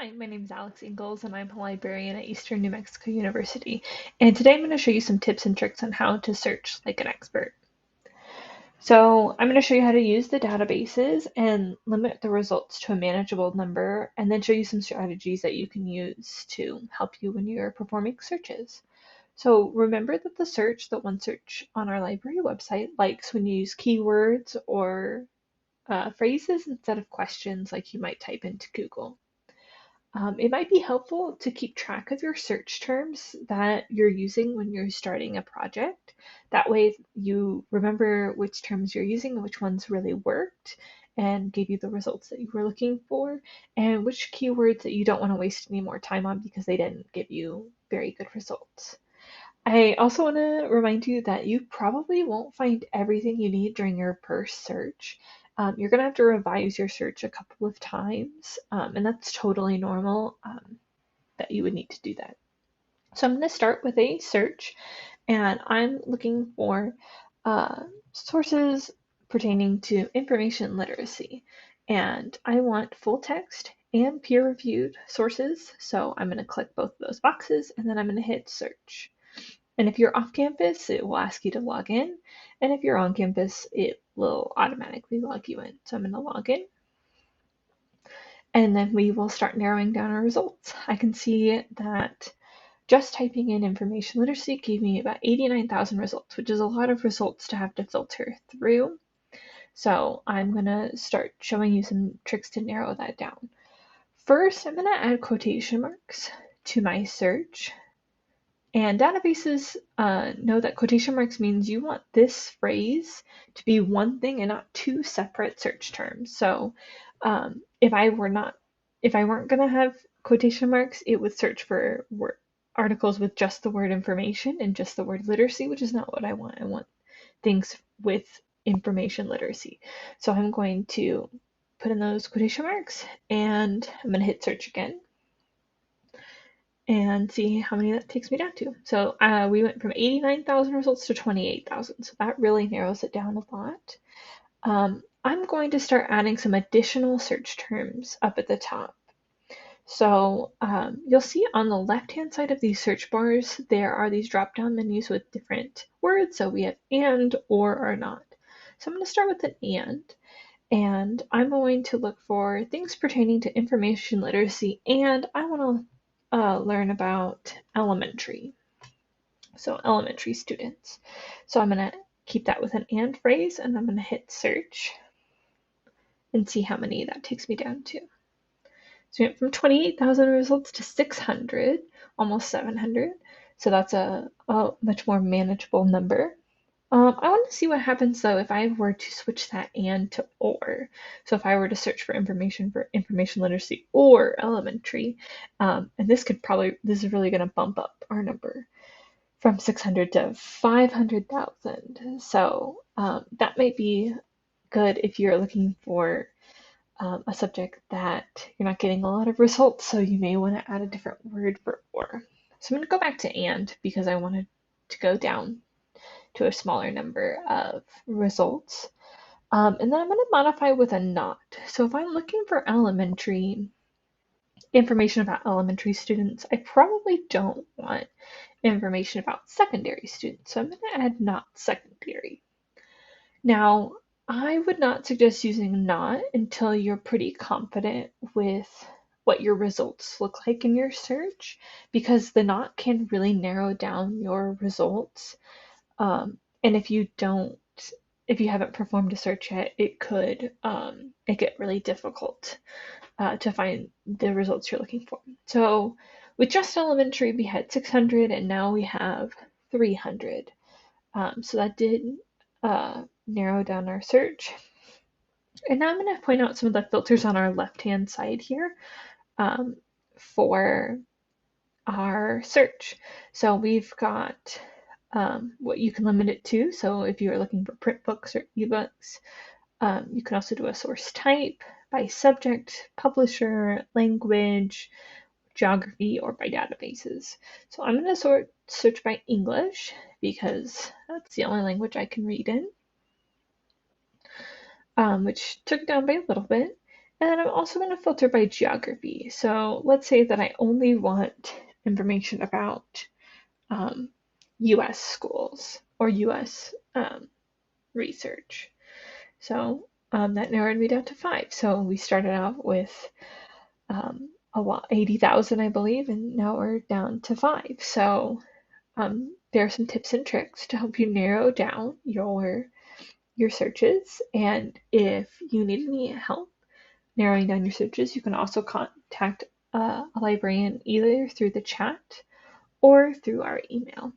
Hi, my name is Alex Ingalls, and I'm a librarian at Eastern New Mexico University. And today I'm going to show you some tips and tricks on how to search like an expert. So I'm going to show you how to use the databases and limit the results to a manageable number, and then show you some strategies that you can use to help you when you're performing searches. So remember that the one search on our library website likes when you use keywords or phrases instead of questions like you might type into Google. It might be helpful to keep track of your search terms that you're using when you're starting a project. That way, you remember which terms you're using and which ones really worked and gave you the results that you were looking for, and which keywords that you don't want to waste any more time on because they didn't give you very good results. I also want to remind you that you probably won't find everything you need during your first search. You're going to have to revise your search a couple of times, and that's totally normal that you would need to do that. So I'm going to start with a search, and I'm looking for sources pertaining to information literacy. And I want full text and peer-reviewed sources, so I'm going to click both of those boxes, and then I'm going to hit search. And if you're off campus, it will ask you to log in. And if you're on campus, it will automatically log you in. So I'm going to log in. And then we will start narrowing down our results. I can see that just typing in information literacy gave me about 89,000 results, which is a lot of results to have to filter through. So I'm going to start showing you some tricks to narrow that down. First, I'm going to add quotation marks to my search. And databases know that quotation marks means you want this phrase to be one thing and not two separate search terms. So if I weren't going to have quotation marks, it would search for articles with just the word information and just the word literacy, which is not what I want. I want things with information literacy. So I'm going to put in those quotation marks and I'm going to hit search again and see how many that takes me down to. So we went from 89,000 results to 28,000. So that really narrows it down a lot. I'm going to start adding some additional search terms up at the top. So you'll see on the left-hand side of these search bars, there are these drop-down menus with different words. So we have and, or not. So I'm going to start with an and I'm going to look for things pertaining to information literacy, and I want to learn about elementary. So elementary students. So I'm going to keep that with an and phrase, and I'm going to hit search and see how many that takes me down to. So we went from 28,000 results to 600, almost 700. So that's a much more manageable number. I want to see what happens though if I were to switch that and to or. So if I were to search for information literacy or elementary, and this is really going to bump up our number from 600 to 500,000. So that might be good if you're looking for a subject that you're not getting a lot of results, so you may want to add a different word for or. So I'm going to go back to and because I wanted to go down to a smaller number of results. And then I'm going to modify with a not. So if I'm looking for information about elementary students, I probably don't want information about secondary students. So I'm going to add not secondary. Now, I would not suggest using not until you're pretty confident with what your results look like in your search, because the not can really narrow down your results. And if you haven't performed a search yet, it could make it really difficult to find the results you're looking for. So with just elementary, we had 600 and now we have 300. So that did narrow down our search. And now I'm going to point out some of the filters on our left-hand side here for our search. So we've got what you can limit it to. So if you are looking for print books or ebooks, you can also do a source type by subject, publisher, language, geography, or by databases. So I'm going to search by English because that's the only language I can read in, which took down by a little bit. And then I'm also going to filter by geography. So let's say that I only want information about US schools or US research. So that narrowed me down to 5. So we started out with a lot, 80,000, I believe, and now we're down to 5. So there are some tips and tricks to help you narrow down your searches. And if you need any help narrowing down your searches, you can also contact a librarian either through the chat or through our email.